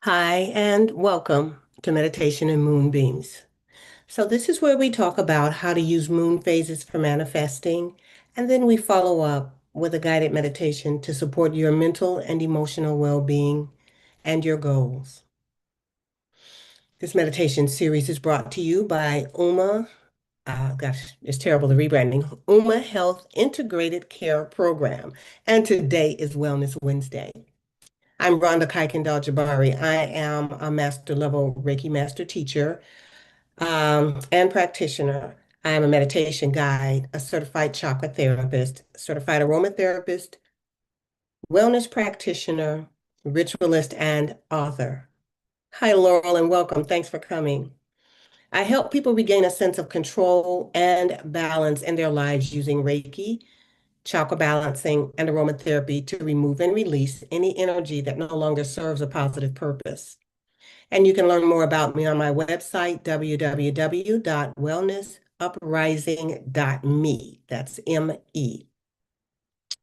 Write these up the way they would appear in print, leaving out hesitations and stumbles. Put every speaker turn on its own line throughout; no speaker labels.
Hi, and welcome to Meditation and Moonbeams. So, this is where we talk about how to use moon phases for manifesting, and then we follow up with a guided meditation to support your mental and emotional well being and your goals. This meditation series is brought to you by it's terrible the rebranding, UMA Health Integrated Care Program. And today is Wellness Wednesday. I'm Rhonda Jabari. I am a master level Reiki master teacher and practitioner. I am a meditation guide, a certified chakra therapist, certified aromatherapist, wellness practitioner, ritualist, and author. Hi, Laurel, and welcome. Thanks for coming. I help people regain a sense of control and balance in their lives using Reiki, chakra balancing, and aromatherapy to remove and release any energy that no longer serves a positive purpose. And you can learn more about me on my website, www.wellnessuprising.me. That's M-E.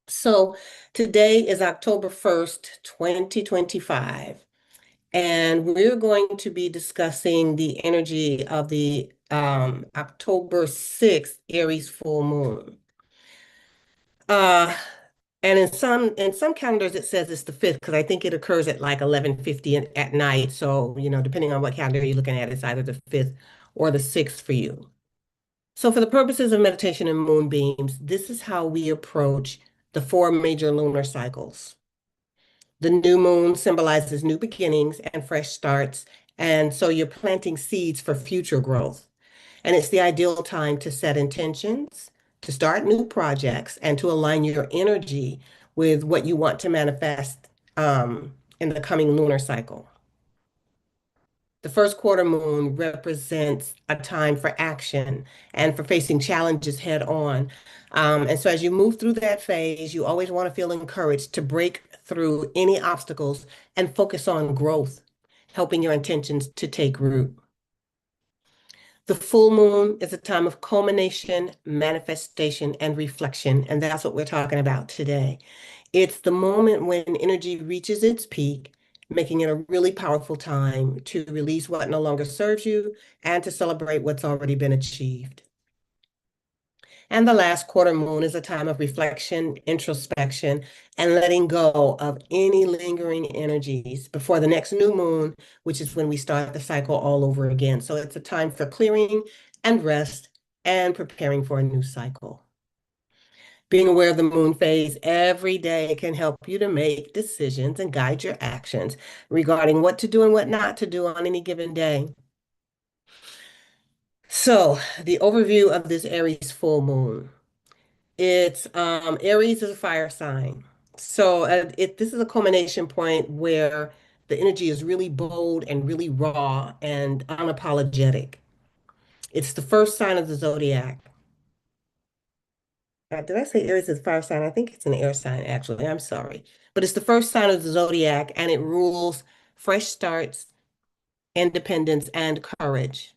So today is October 1st, 2025, and we're going to be discussing the energy of the October 6th Aries full moon. Uh, and in some calendars it says it's the 5th because I think it occurs at like 11:50 at night. So, depending on what calendar you're looking at, it's either the 5th or the 6th for you. So for the purposes of meditation and moonbeams, this is how we approach the four major lunar cycles. The new moon symbolizes new beginnings and fresh starts, and so you're planting seeds for future growth. And it's the ideal time to set intentions, to start new projects, and to align your energy with what you want to manifest in the coming lunar cycle. The first quarter moon represents a time for action and for facing challenges head on. And so as you move through that phase, you always want to feel encouraged to break through any obstacles and focus on growth, helping your intentions to take root. The full moon is a time of culmination, manifestation, and reflection, and that's what we're talking about today. It's the moment when energy reaches its peak, making it a really powerful time to release what no longer serves you and to celebrate what's already been achieved. And the last quarter moon is a time of reflection, introspection, and letting go of any lingering energies before the next new moon, which is when we start the cycle all over again. So it's a time for clearing and rest and preparing for a new cycle. Being aware of the moon phase every day can help you to make decisions and guide your actions regarding what to do and what not to do on any given day. So, the overview of this Aries full moon. It's Aries is a fire sign. So this is a culmination point where the energy is really bold and really raw and unapologetic. It's the first sign of the zodiac. Did I say Aries is a fire sign? I think it's an air sign, actually. I'm sorry. But it's the first sign of the zodiac, and it rules fresh starts, independence, and courage.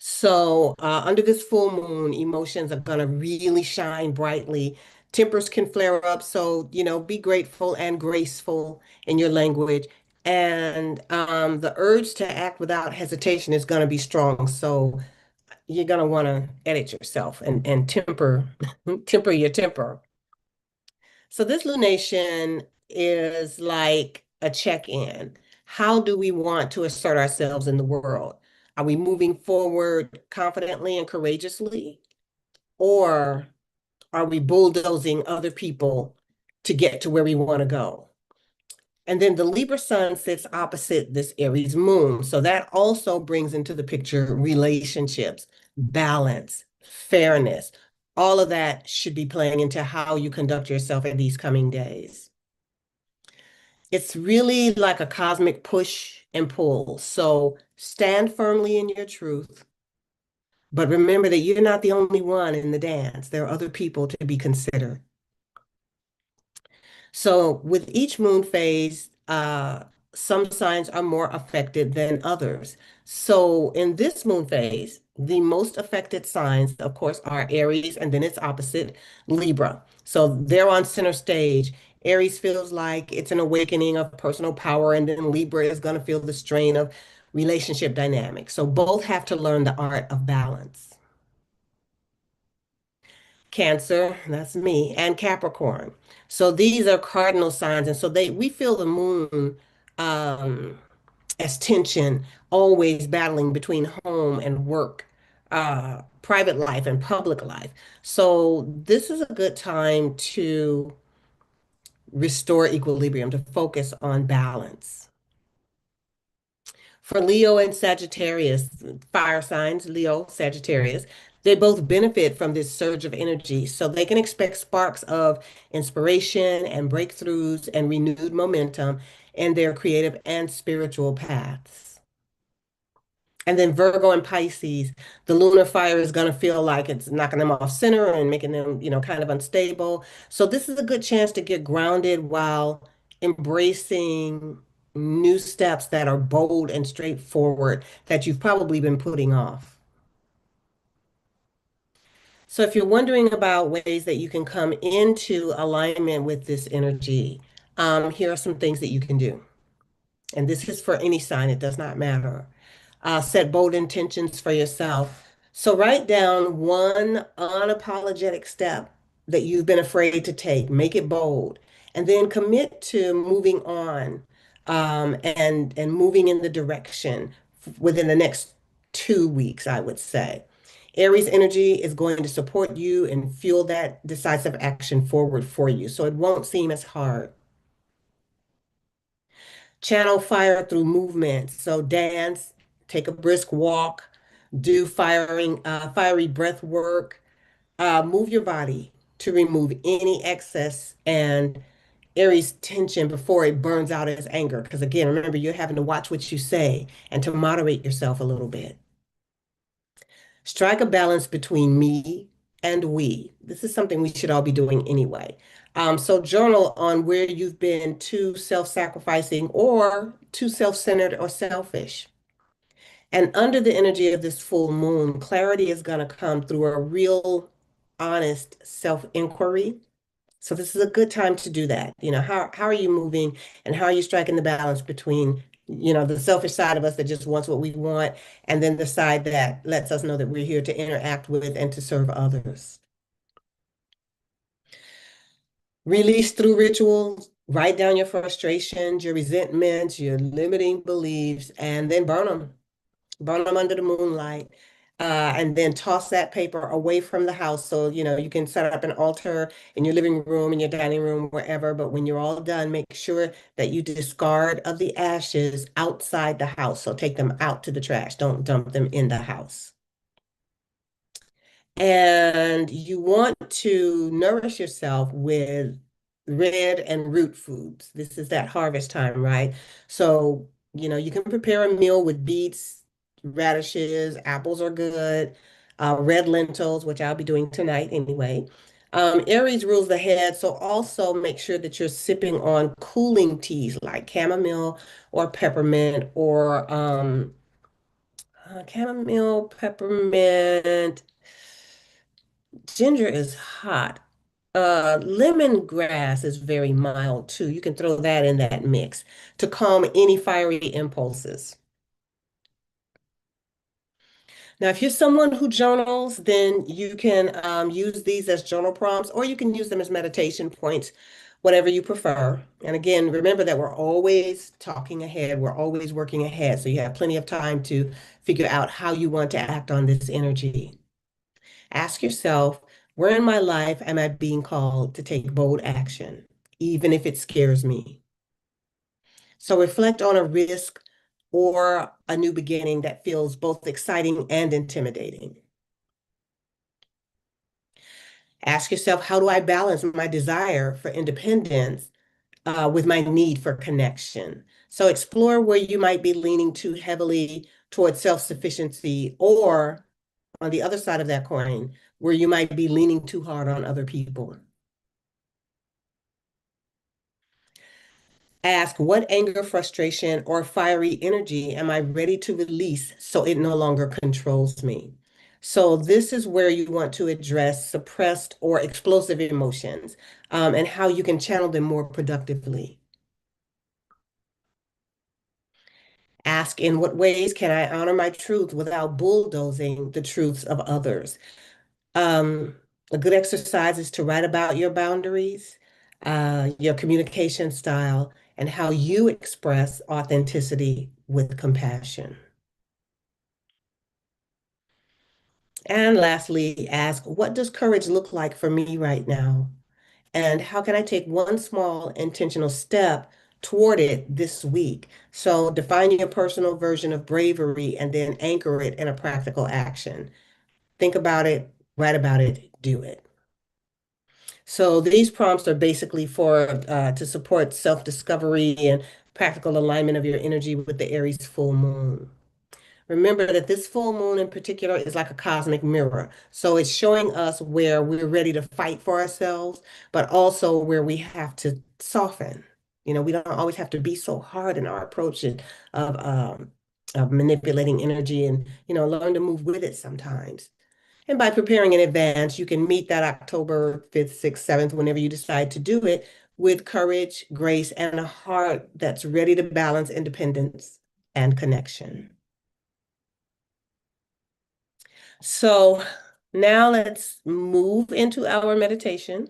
So, under this full moon, emotions are going to really shine brightly. Tempers can flare up. So, be grateful and graceful in your language. And the urge to act without hesitation is going to be strong. So, you're going to want to edit yourself and temper your temper. So, this lunation is like a check-in. How do we want to assert ourselves in the world? Are we moving forward confidently and courageously? Or are we bulldozing other people to get to where we want to go? And then the Libra sun sits opposite this Aries moon. So that also brings into the picture relationships, balance, fairness. All of that should be playing into how you conduct yourself in these coming days. It's really like a cosmic push and pull. So stand firmly in your truth, but remember that you're not the only one in the dance. There are other people to be considered. So with each moon phase, some signs are more affected than others. So in this moon phase, the most affected signs, of course, are Aries and then its opposite, Libra. So they're on center stage. Aries feels like it's an awakening of personal power, and then Libra is going to feel the strain of relationship dynamics. So both have to learn the art of balance. Cancer, that's me, and Capricorn. So these are cardinal signs, and so they we feel the moon um, as tension, always battling between home and work, private life and public life. So this is a good time to restore equilibrium, to focus on balance. For Leo and Sagittarius, fire signs, Leo, Sagittarius, they both benefit from this surge of energy. So they can expect sparks of inspiration and breakthroughs and renewed momentum in their creative and spiritual paths. And then Virgo and Pisces, the lunar fire is going to feel like it's knocking them off center and making them, kind of unstable. So this is a good chance to get grounded while embracing new steps that are bold and straightforward that you've probably been putting off. So if you're wondering about ways that you can come into alignment with this energy, here are some things that you can do. And this is for any sign, it does not matter. Set bold intentions for yourself. So write down one unapologetic step that you've been afraid to take. Make it bold, and then commit to moving on, and moving in the direction within the next 2 weeks, I would say. Aries energy is going to support you and fuel that decisive action forward for you, so it won't seem as hard. Channel fire through movement. So dance, take a brisk walk, do fiery breath work, move your body to remove any excess and Aries tension before it burns out as anger. Because again, remember, you're having to watch what you say and to moderate yourself a little bit. Strike a balance between me and we. This is something we should all be doing anyway. So journal on where you've been too self-sacrificing or too self-centered or selfish. And under the energy of this full moon, clarity is going to come through a real, honest self-inquiry. So this is a good time to do that. How are you moving and how are you striking the balance between, the selfish side of us that just wants what we want, and then the side that lets us know that we're here to interact with and to serve others. Release through rituals, write down your frustrations, your resentments, your limiting beliefs, and then burn them under the moonlight, and then toss that paper away from the house. So, you can set up an altar in your living room, in your dining room, wherever. But when you're all done, make sure that you discard of the ashes outside the house. So take them out to the trash. Don't dump them in the house. And you want to nourish yourself with red and root foods. This is that harvest time, right? So, you can prepare a meal with beets, radishes, apples are good, red lentils, which I'll be doing tonight anyway. Aries rules the head, so also make sure that you're sipping on cooling teas like chamomile or peppermint or chamomile, peppermint. Ginger is hot. Lemongrass is very mild too. You can throw that in that mix to calm any fiery impulses. Now, if you're someone who journals, then you can use these as journal prompts, or you can use them as meditation points, whatever you prefer. And again, remember that we're always talking ahead, we're always working ahead. So you have plenty of time to figure out how you want to act on this energy. Ask yourself, where in my life am I being called to take bold action, even if it scares me? So reflect on a risk or a new beginning that feels both exciting and intimidating. Ask yourself, how do I balance my desire for independence with my need for connection? So explore where you might be leaning too heavily towards self-sufficiency, or on the other side of that coin, where you might be leaning too hard on other people. Ask, what anger, frustration, or fiery energy am I ready to release so it no longer controls me? So this is where you want to address suppressed or explosive emotions, and how you can channel them more productively. Ask, in what ways can I honor my truth without bulldozing the truths of others? Um, a good exercise is to write about your boundaries, your communication style, and how you express authenticity with compassion. And lastly, ask, what does courage look like for me right now? And how can I take one small intentional step toward it this week? So define your personal version of bravery and then anchor it in a practical action. Think about it, write about it, do it. So these prompts are basically for to support self-discovery and practical alignment of your energy with the Aries full moon. Remember that this full moon in particular is like a cosmic mirror. So it's showing us where we're ready to fight for ourselves, but also where we have to soften. We don't always have to be so hard in our approach of manipulating energy, and, learn to move with it sometimes. And by preparing in advance, you can meet that October 5th, 6th, 7th, whenever you decide to do it, with courage, grace, and a heart that's ready to balance independence and connection. So now let's move into our meditation.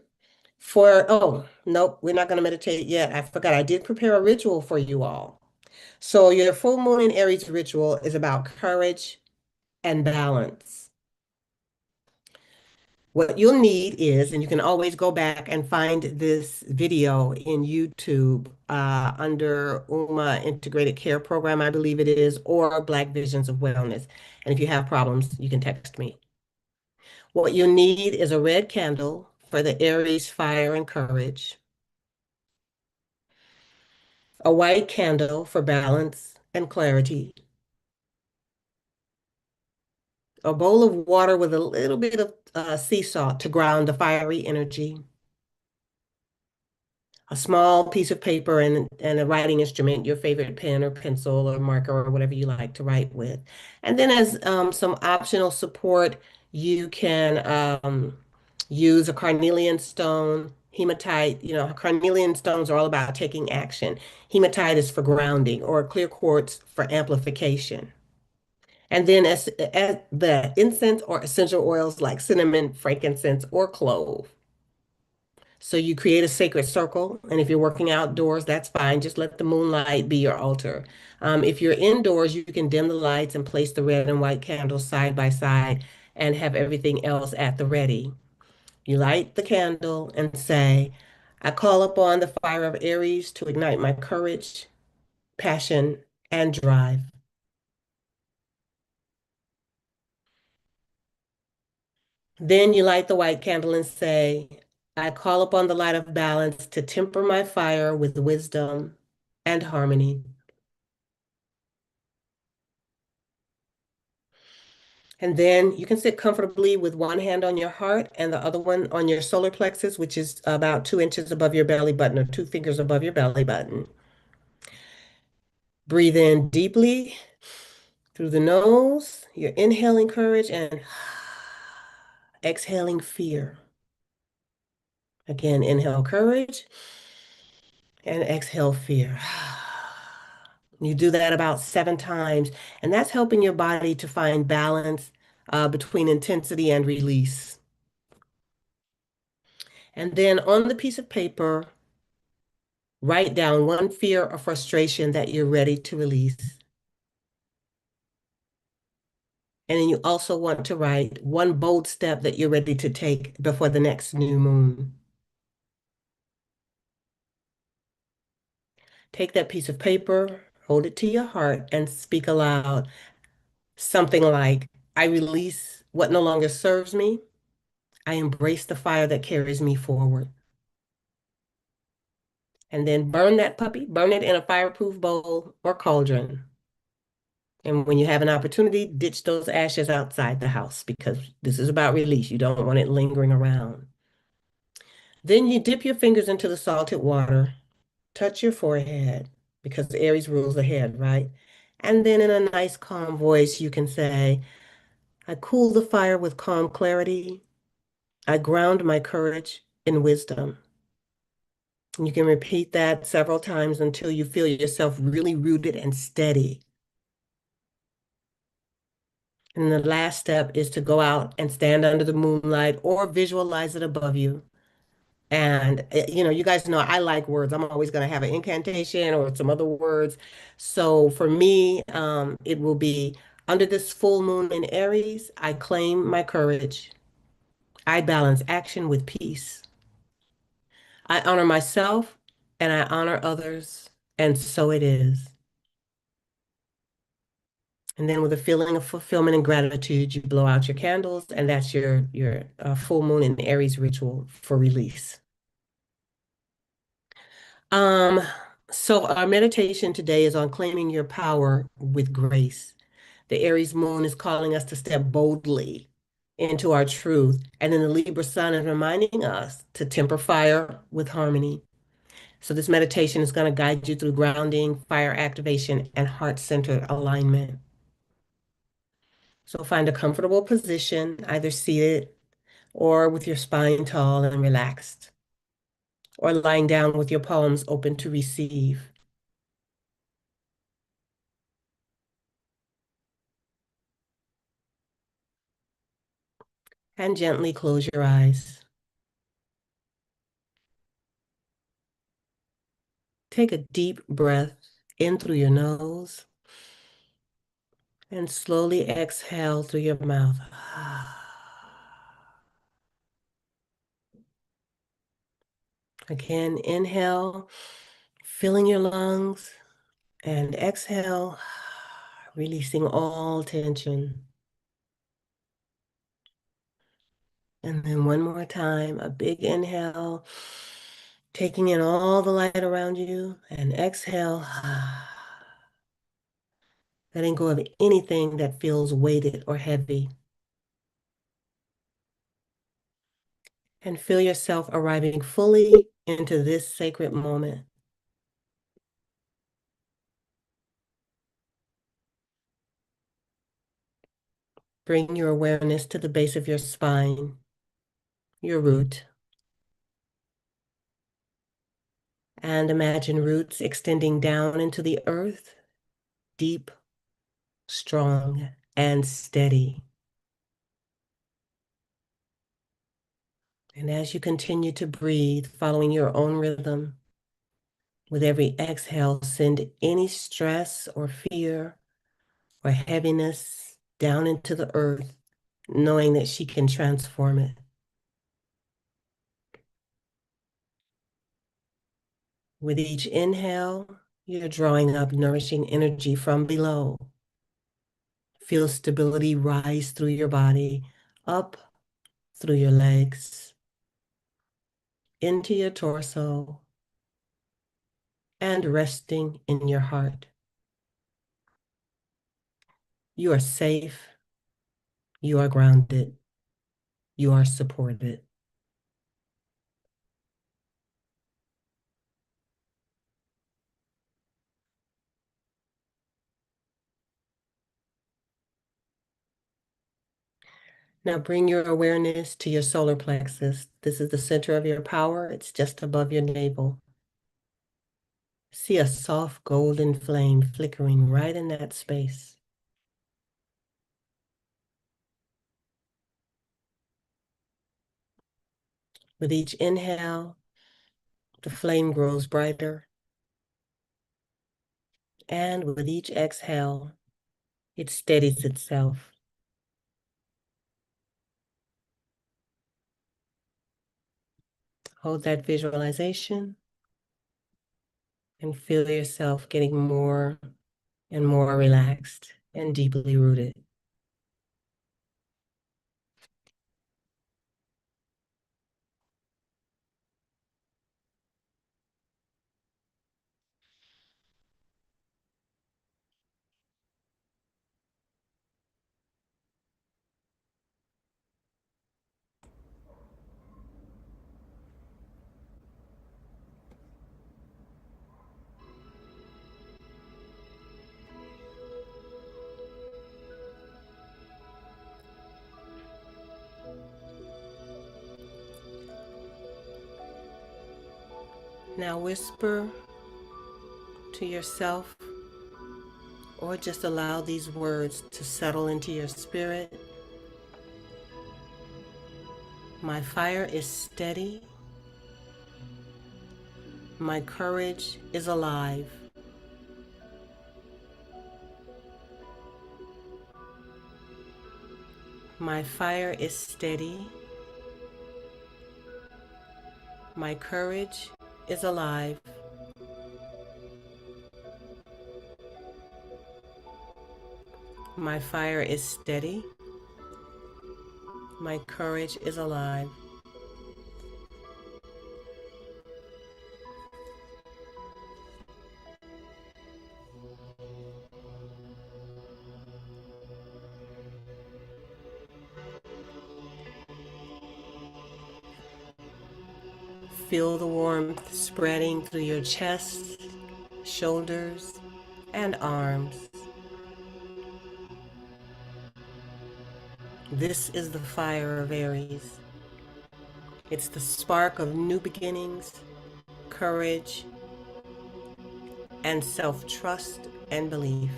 Oh, nope, we're not going to meditate yet. I forgot, I did prepare a ritual for you all. So your full moon in Aries ritual is about courage and balance. What you'll need is, and you can always go back and find this video in YouTube under UMA Integrated Care Program, I believe it is, or Black Visions of Wellness. And if you have problems, you can text me. What you need is a red candle for the Aries fire and courage, a white candle for balance and clarity, a bowl of water with a little bit of sea salt to ground the fiery energy, a small piece of paper and a writing instrument, your favorite pen or pencil or marker or whatever you like to write with. And then as some optional support, you can use a carnelian stone, hematite. Carnelian stones are all about taking action. Hematite is for grounding, or clear quartz for amplification. And then as the incense or essential oils like cinnamon, frankincense, or clove. So you create a sacred circle, and if you're working outdoors, that's fine. Just let the moonlight be your altar. If you're indoors, you can dim the lights and place the red and white candles side by side and have everything else at the ready. You light the candle and say, I call upon the fire of Aries to ignite my courage, passion, and drive. Then you light the white candle and say, I call upon the light of balance to temper my fire with wisdom and harmony. And then you can sit comfortably with one hand on your heart and the other one on your solar plexus, which is about 2 inches above your belly button, or 2 fingers above your belly button. Breathe in deeply through the nose. You're inhaling courage and exhaling fear. Again, inhale courage and exhale fear. You do that about 7 times, and that's helping your body to find balance between intensity and release. And then on the piece of paper, write down one fear or frustration that you're ready to release. And then you also want to write one bold step that you're ready to take before the next new moon. Take that piece of paper, hold it to your heart, and speak aloud something like, I release what no longer serves me. I embrace the fire that carries me forward. And then burn that puppy, burn it in a fireproof bowl or cauldron. And when you have an opportunity, ditch those ashes outside the house, because this is about release. You don't want it lingering around. Then you dip your fingers into the salted water, touch your forehead, because Aries rules the head, right? And then in a nice, calm voice, you can say, I cool the fire with calm clarity. I ground my courage in wisdom. And you can repeat that several times until you feel yourself really rooted and steady. And the last step is to go out and stand under the moonlight or visualize it above you. And, you guys know I like words. I'm always going to have an incantation or some other words. So for me, it will be under this full moon in Aries, I claim my courage. I balance action with peace. I honor myself and I honor others. And so it is. And then with a feeling of fulfillment and gratitude, you blow out your candles, and that's your full moon in Aries ritual for release. Um, so our meditation today is on claiming your power with grace. The Aries moon is calling us to step boldly into our truth, and then the Libra sun is reminding us to temper fire with harmony. So this meditation is going to guide you through grounding, fire activation, and heart-centered alignment. So find a comfortable position, either seated or with your spine tall and relaxed, or lying down with your palms open to receive. And gently close your eyes. Take a deep breath in through your nose and slowly exhale through your mouth. Again, inhale, filling your lungs, and exhale, releasing all tension. And then one more time, a big inhale, taking in all the light around you, and exhale, letting go of anything that feels weighted or heavy. And feel yourself arriving fully into this sacred moment. Bring your awareness to the base of your spine, your root, and imagine roots extending down into the earth, deep, strong, and steady. And as you continue to breathe, following your own rhythm, with every exhale, send any stress or fear or heaviness down into the earth, knowing that she can transform it. With each inhale, you're drawing up nourishing energy from below. Feel stability rise through your body, up through your legs, into your torso, and resting in your heart. You are safe, you are grounded, you are supported. Now bring your awareness to your solar plexus. This is the center of your power. It's just above your navel. See a soft golden flame flickering right in that space. With each inhale, the flame grows brighter. And with each exhale, it steadies itself. Hold that visualization and feel yourself getting more and more relaxed and deeply rooted. Now whisper to yourself, or just allow these words to settle into your spirit. My fire is steady. My courage is alive. My fire is steady. My courage is alive. My fire is steady. My courage is alive. Feel the warmth spreading through your chest, shoulders, and arms. This is the fire of Aries. It's the spark of new beginnings, courage, and self-trust and belief.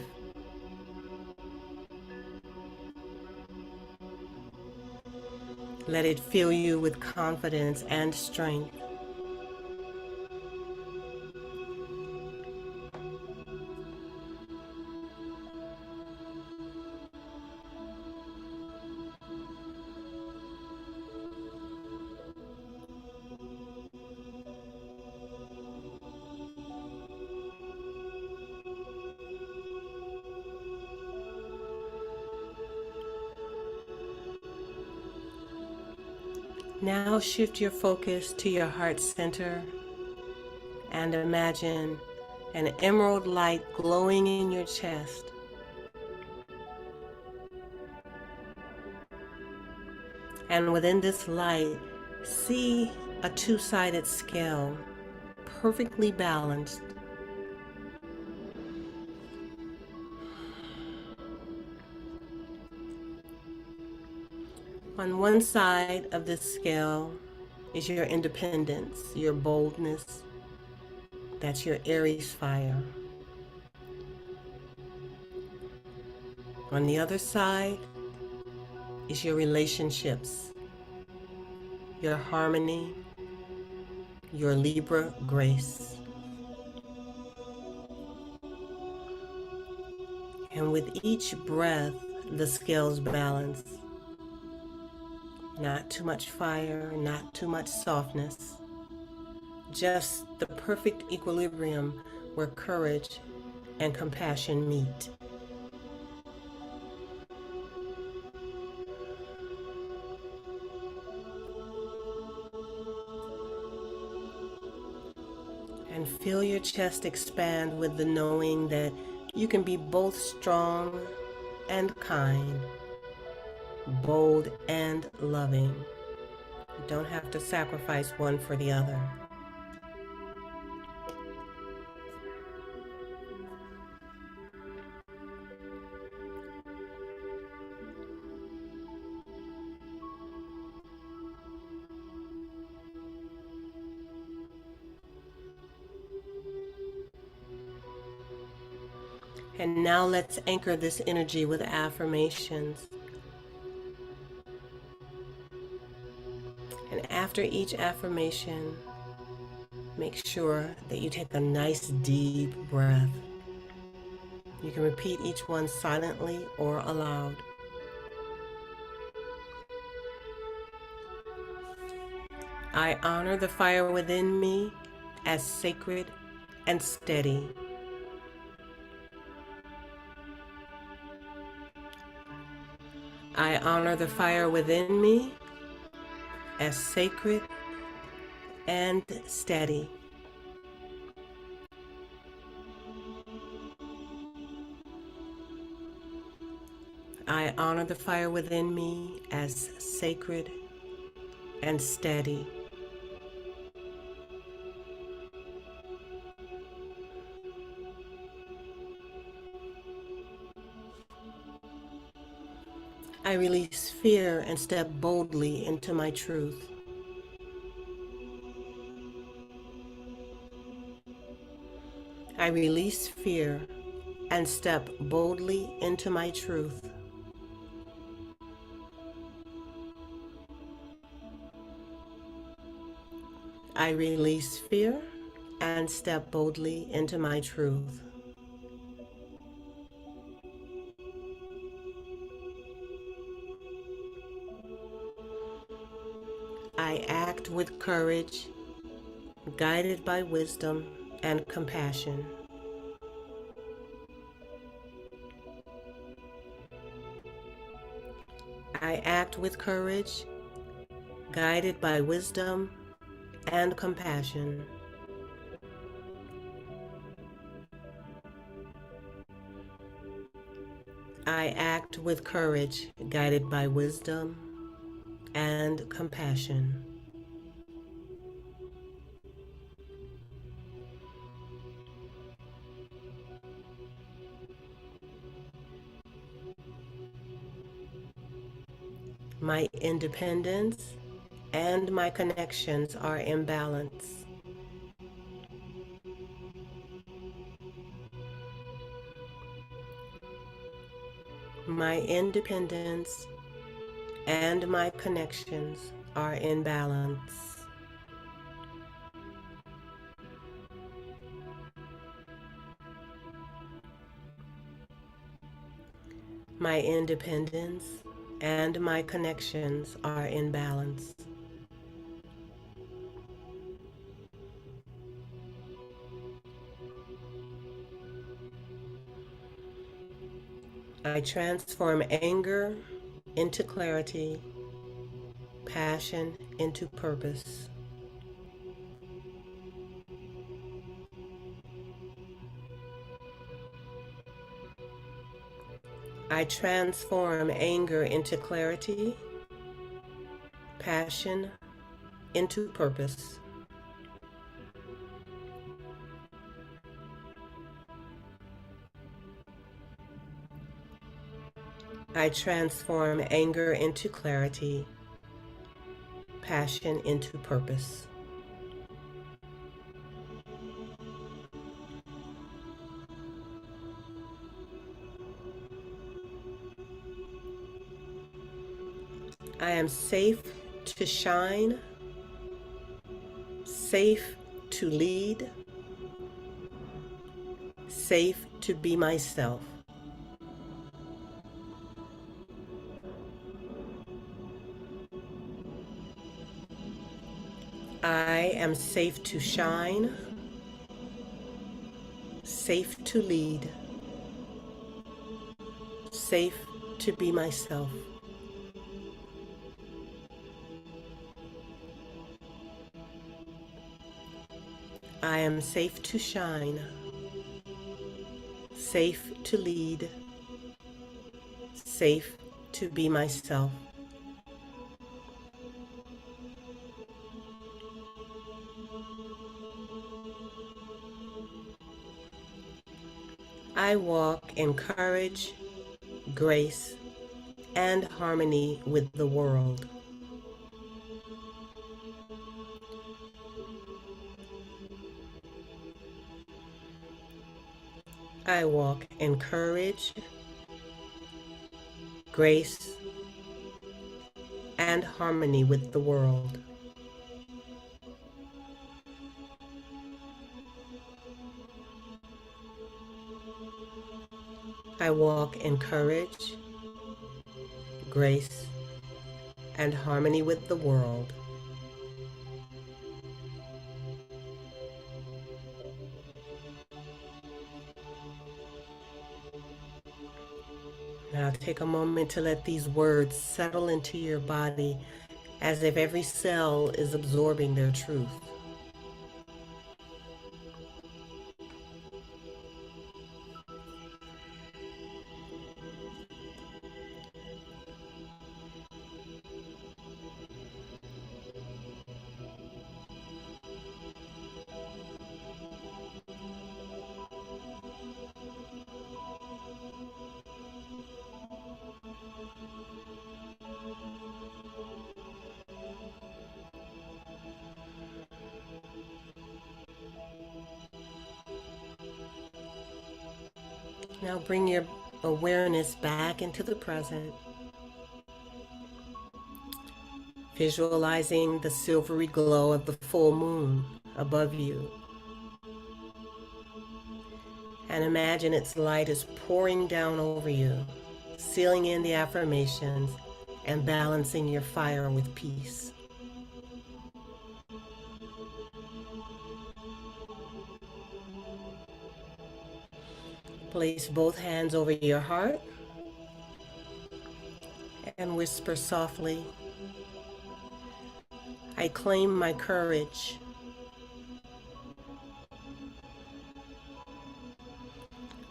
Let it fill you with confidence and strength. Now shift your focus to your heart center and imagine an emerald light glowing in your chest. And within this light, see a two-sided scale, perfectly balanced. On one side of this scale is your independence, your boldness. That's your Aries fire. On the other side is your relationships, your harmony, your Libra grace. And with each breath, the scales balance. Not too much fire, not too much softness. Just the perfect equilibrium where courage and compassion meet. And feel your chest expand with the knowing that you can be both strong and kind, bold and loving. You don't have to sacrifice one for the other. And now let's anchor this energy with affirmations. And after each affirmation, make sure that you take a nice deep breath. You can repeat each one silently or aloud. I honor the fire within me as sacred and steady. I honor the fire within me as sacred and steady. I honor the fire within me as sacred and steady. I release fear and step boldly into my truth. I release fear and step boldly into my truth. I release fear and step boldly into my truth. I act with courage, guided by wisdom and compassion. I act with courage, guided by wisdom and compassion. I act with courage, guided by wisdom and compassion. My independence and my connections are in balance. My independence and my connections are in balance. My independence and my connections are in balance. I transform anger into clarity, passion into purpose. I transform anger into clarity, passion into purpose. I transform anger into clarity, passion into purpose. I am safe to shine, safe to lead, safe to be myself. I am safe to shine, safe to lead, safe to be myself. I am safe to shine, safe to lead, safe to be myself. I walk in courage, grace, and harmony with the world. I walk in courage, grace, and harmony with the world. I walk in courage, grace, and harmony with the world. Now take a moment to let these words settle into your body as if every cell is absorbing their truth. Now bring your awareness back into the present, visualizing the silvery glow of the full moon above you. And imagine its light is pouring down over you, sealing in the affirmations and balancing your fire with peace. Place both hands over your heart and whisper softly, I claim my courage.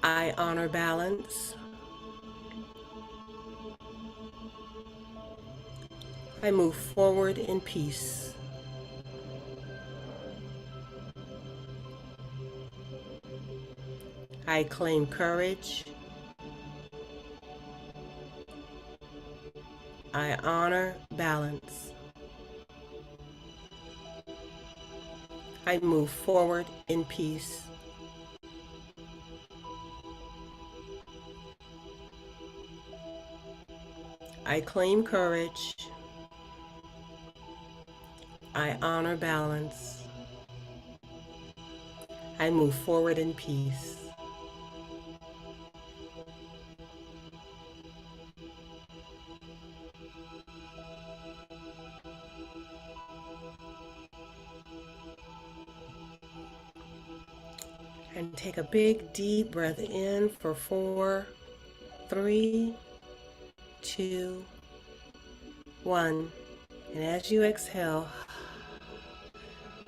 I honor balance. I move forward in peace. I claim courage. I honor balance. I move forward in peace. I claim courage. I honor balance. I move forward in peace. And take a big deep breath in for 4, 3, 2, 1. And as you exhale,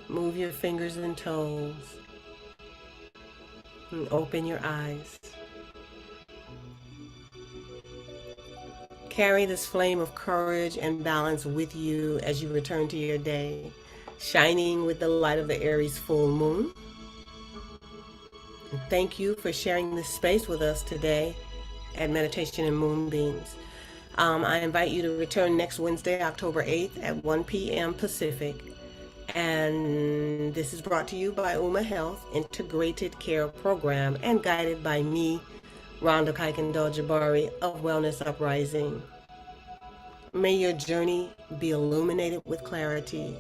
move your fingers and toes and open your eyes. Carry this flame of courage and balance with you as you return to your day, shining with the light of the Aries full moon. And thank you for sharing this space with us today at Meditation and Moonbeams. I invite you to return next Wednesday, October 8th at 1 p.m. Pacific. And this is brought to you by UMA Health Integrated Care Program and guided by me, Rhonda Jabari of Wellness Uprising. May your journey be illuminated with clarity,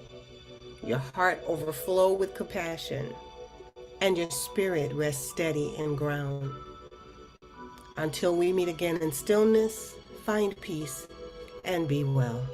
your heart overflow with compassion, and your spirit rest steady and ground. Until we meet again in stillness, find peace and be well.